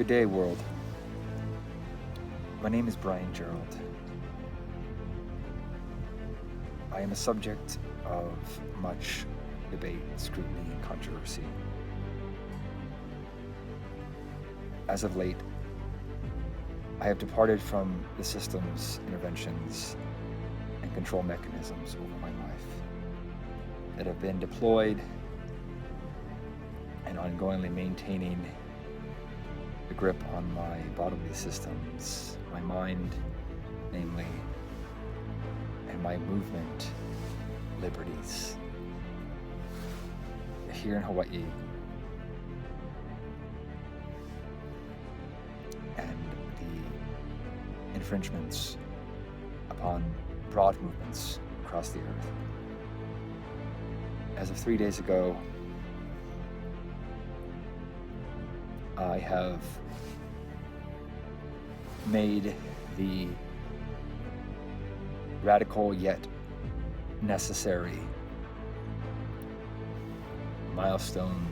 Good day, world. My name is Brian Gerald. I am a subject of much debate, scrutiny, and controversy. As of late, I have departed from the system's interventions and control mechanisms over my life that have been deployed and ongoingly maintaining the grip on my bodily systems, my mind, namely, and my movement liberties. Here in Hawaii, and the infringements upon broad movements across the earth. As of 3 days ago, I have made the radical yet necessary milestone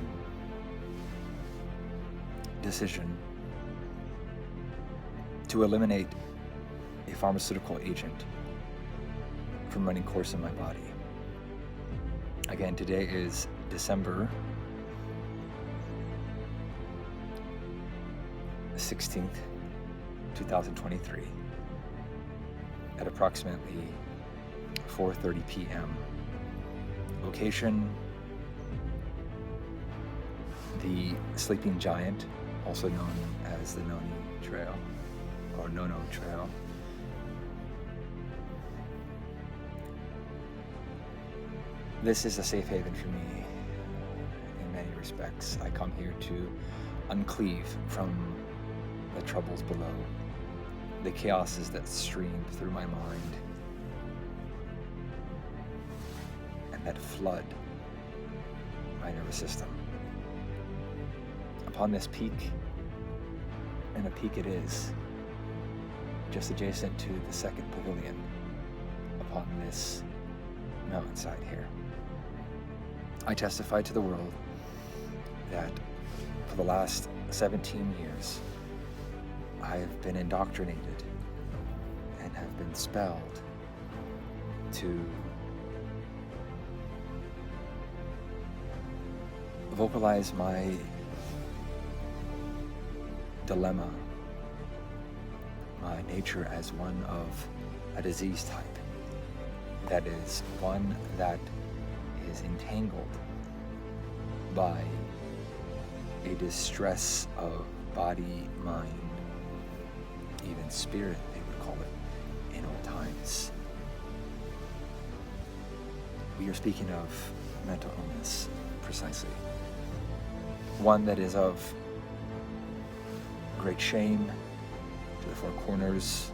decision to eliminate a pharmaceutical agent from running course in my body. Again, today is December 16th, 2023 at approximately 4:30 p.m. Location: the Sleeping Giant, also known as the Noni Trail or Nono Trail. This is a safe haven for me in many respects. I come here to uncleave from the troubles below, the chaoses that stream through my mind and that flood my nervous system. Upon this peak, and a peak it is, just adjacent to the second pavilion upon this mountainside here, I testify to the world that for the last 17 years, I have been indoctrinated and have been spelled to vocalize my dilemma, my nature as one of a disease type, that is one that is entangled by a distress of body, mind, even spirit, they would call it in old times. We are speaking of mental illness, precisely. One that is of great shame to the four corners,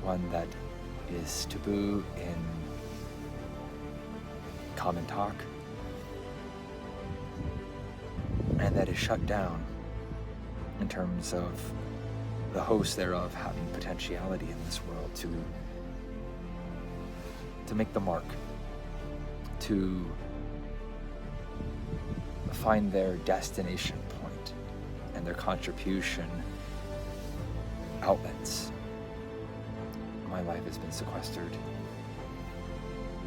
one that is taboo in common talk, and that is shut down in terms of the host thereof having potentiality in this world to make the mark, to find their destination point and their contribution outlets. My life has been sequestered,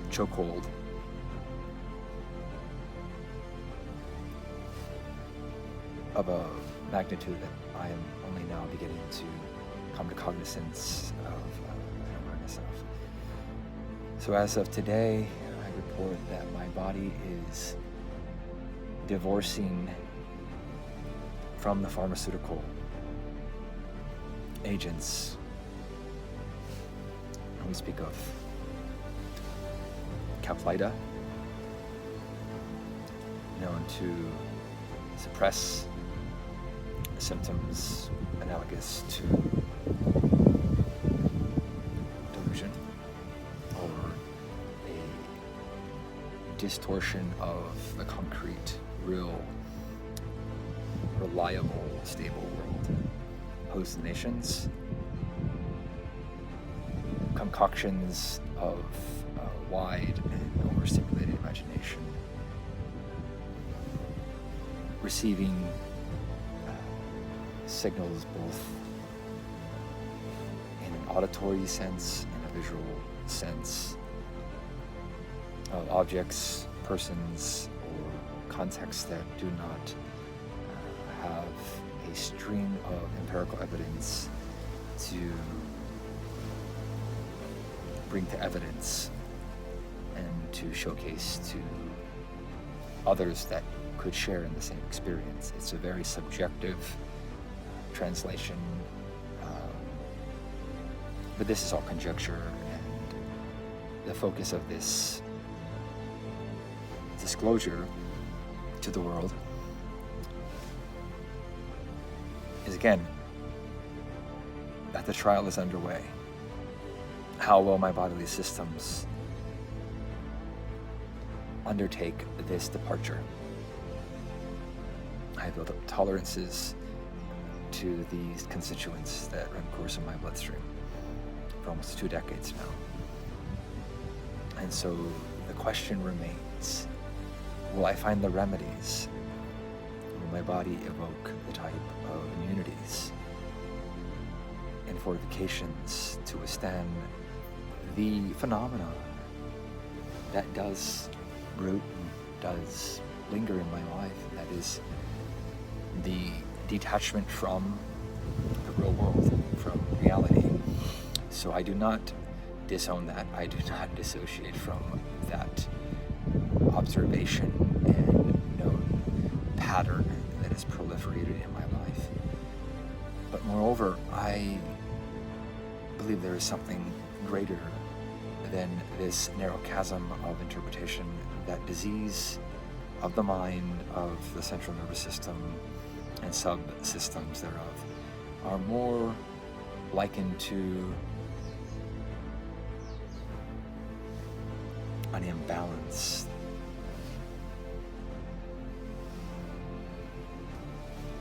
chokehold, of a magnitude that I am only now beginning to come to cognizance of and awareness of. So as of today, I report that my body is divorcing from the pharmaceutical agents. And we speak of Caplyta, known to suppress symptoms analogous to delusion or a distortion of the concrete, real, reliable, stable world. Hallucinations, concoctions of a wide and overstimulated imagination, receiving signals both in an auditory sense and a visual sense of objects, persons, or contexts that do not have a stream of empirical evidence to bring to evidence and to showcase to others that could share in the same experience. It's a very subjective translation, but this is all conjecture, and the focus of this disclosure to the world is, again, that the trial is underway. How will my bodily systems undertake this departure? I built up tolerances to these constituents that run course in my bloodstream for almost 2 decades now. And so the question remains, will I find the remedies? Will my body evoke the type of immunities and fortifications to withstand the phenomena that does root and does linger in my life, and that is the detachment from the real world, from reality. So I do not disown that. I do not dissociate from that observation and known pattern that has proliferated in my life. But moreover, I believe there is something greater than this narrow chasm of interpretation, that disease of the mind, of the central nervous system, and subsystems thereof are more likened to an imbalance.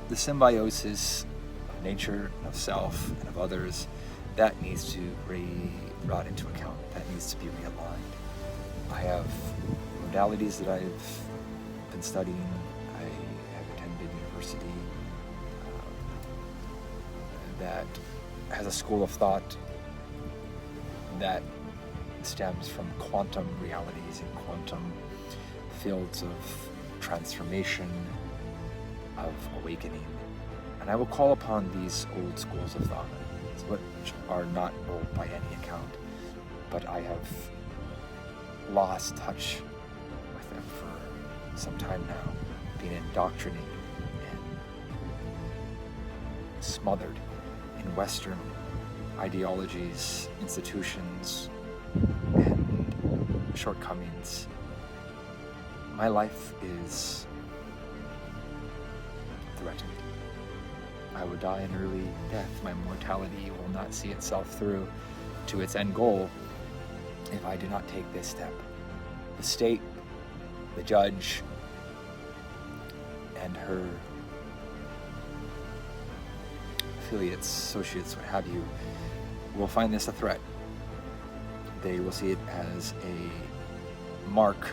The symbiosis of nature, of self, and of others, that needs to be brought into account. That needs to be realigned. I have modalities that I've been studying. I have attended university that has a school of thought that stems from quantum realities and quantum fields of transformation, of awakening. And I will call upon these old schools of thought, which are not old by any account, but I have lost touch with them for some time now, being indoctrinated and smothered in Western ideologies, institutions, and shortcomings. My life is threatened. I would die an early death. My mortality will not see itself through to its end goal if I do not take this step. The state, the judge, and her affiliates, associates, what have you, will find this a threat. They will see it as a mark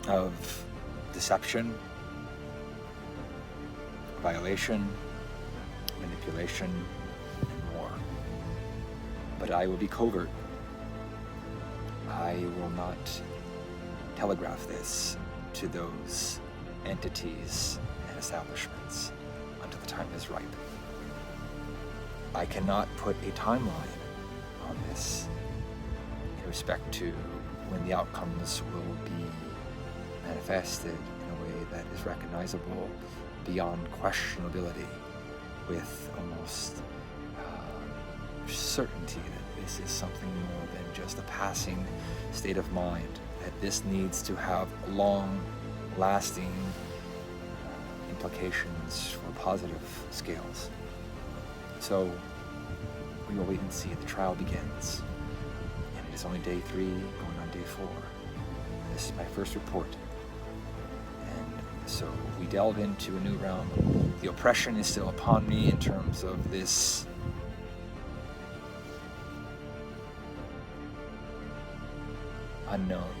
of deception, violation, manipulation, and more. But I will be covert. I will not telegraph this to those entities and establishments until the time is ripe. I cannot put a timeline on this in respect to when the outcomes will be manifested in a way that is recognizable beyond questionability, with almost certainty that this is something more than just a passing state of mind, that this needs to have long-lasting implications for positive scales. So we will wait and see. The trial begins, and it is only day 3 going on day 4. This is my first report. So we delve into a new realm. The oppression is still upon me in terms of this unknown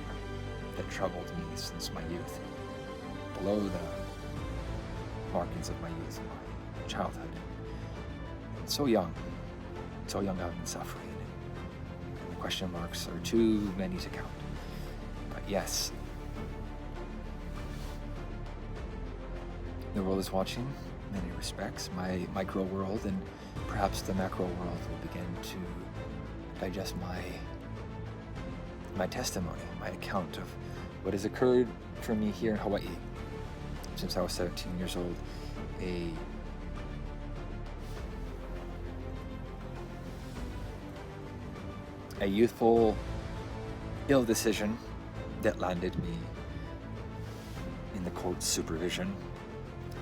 that troubled me since my youth. Below markings of my youth and my childhood. So young I've been suffering, and the question marks are too many to count. But yes, the world is watching in many respects. My micro world and perhaps the macro world will begin to digest my testimony, my account of what has occurred for me here in Hawaii since I was 17 years old. A youthful, ill decision that landed me in the court's supervision,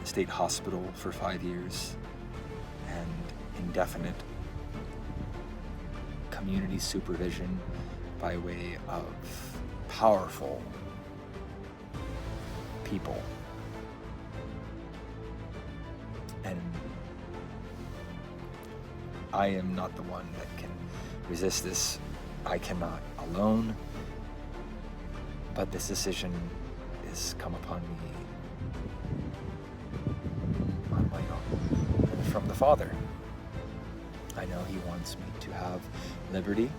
state hospital for 5 years, and indefinite community supervision by way of powerful people. And I am not the one that can resist this. I cannot alone. But this decision has come upon me on my own, and from the Father. I know He wants me to have liberty,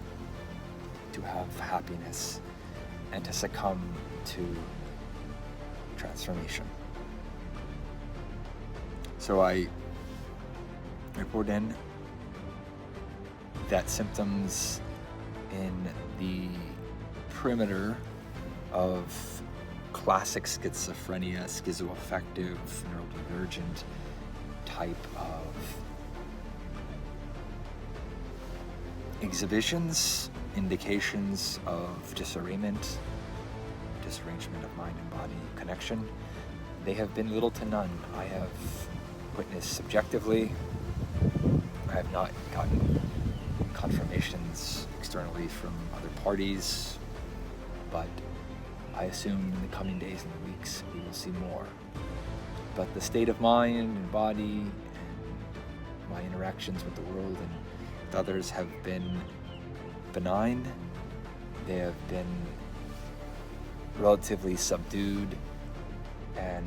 to have happiness, and to succumb to transformation. So I report in that symptoms in the perimeter of classic schizophrenia, schizoaffective, neurodivergent type of exhibitions, indications of disarrangement of mind and body connection, they have been little to none. I have witnessed subjectively. I have not gotten confirmations externally from other parties, but I assume in the coming days and weeks we will see more. But the state of mind and body and my interactions with the world and with others have been benign. They have been relatively subdued, and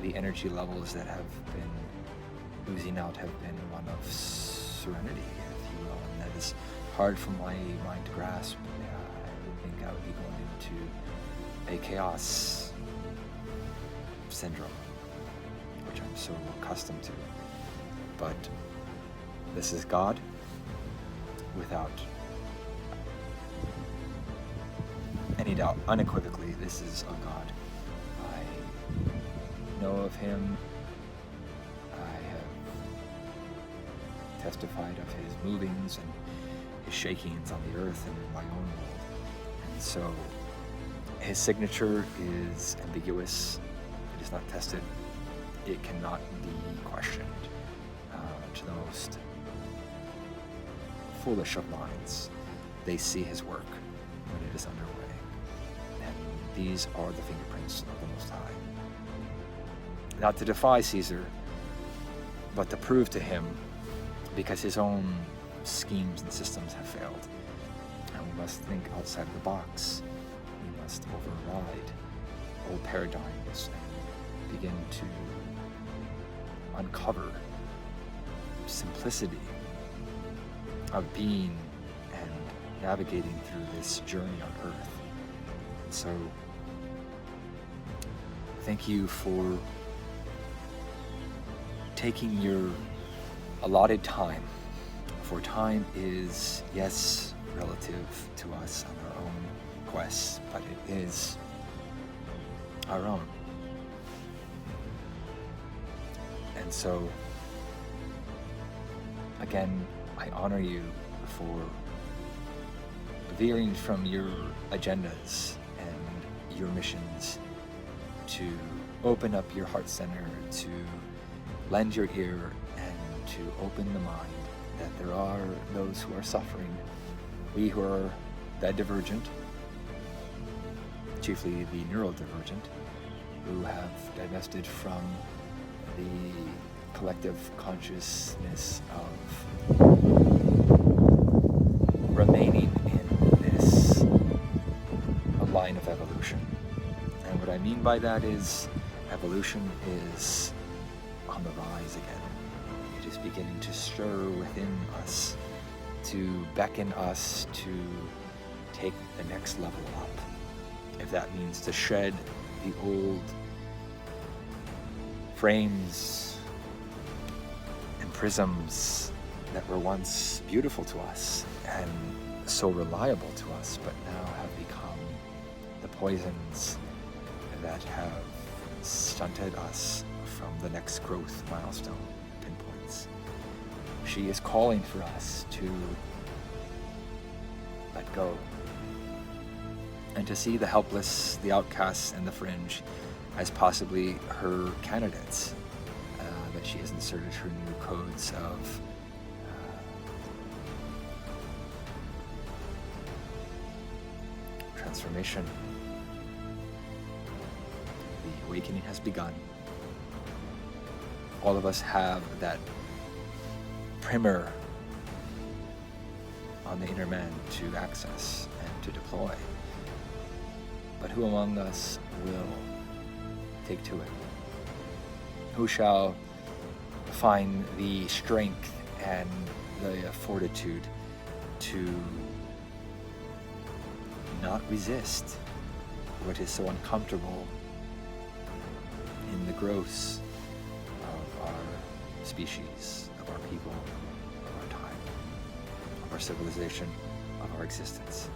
the energy levels that have been oozing out have been one of serenity, if you will, and that is hard for my mind to grasp. I think I would be going into a chaos syndrome, which I'm so accustomed to. But this is God without any doubt, unequivocally, this is of God. I know of Him. I have testified of His movings and His shakings on the earth and in my own world. And so His signature is ambiguous. It is not tested. It cannot be questioned. To the most foolish of minds, they see His work when it is underway. And these are the fingerprints of the Most High. Not to defy Caesar, but to prove to him, because his own schemes and systems have failed. And we must think outside of the box. We must override old paradigms and begin to uncover simplicity of being and navigating through this journey on earth. So thank you for taking your allotted time, for time is, yes, relative to us on our own quests, but it is our own. And so again, I honor you for veering from your agendas and your missions to open up your heart center, to lend your ear, and to open the mind that there are those who are suffering, we who are the divergent, chiefly the neurodivergent, who have divested from the collective consciousness of remaining in this line of evolution. And what I mean by that is evolution is on the rise again. It is beginning to stir within us, to beckon us to take the next level up. If that means to shed the old frames and prisms that were once beautiful to us and so reliable to us, but now have become the poisons that have stunted us from the next growth milestone pinpoints. She is calling for us to let go and to see the helpless, the outcasts, and the fringe as possibly her candidates, that she has inserted her new codes of transformation. The awakening has begun. All of us have that primer on the inner man to access and to deploy. But who among us will take to it? Who shall find the strength and the fortitude to not resist what is so uncomfortable in the growths of our species, of our people, of our time, of our civilization, of our existence?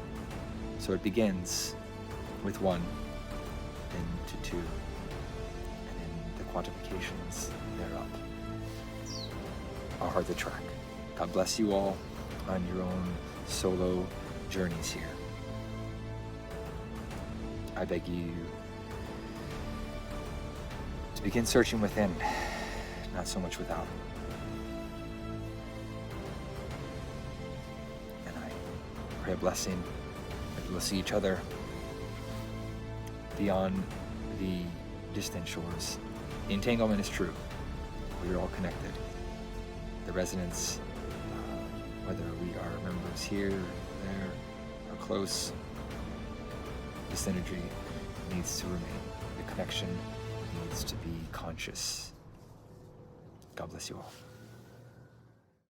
So it begins with one, then to two, and then the quantifications thereof are the track. God bless you all on your own solo journeys here. I beg you to begin searching within, not so much without. And I pray a blessing that we'll see each other beyond the distant shores. The entanglement is true. We are all connected. The resonance, whether we are members here, there, or close, the synergy needs to remain. The connection needs to be conscious. God bless you all.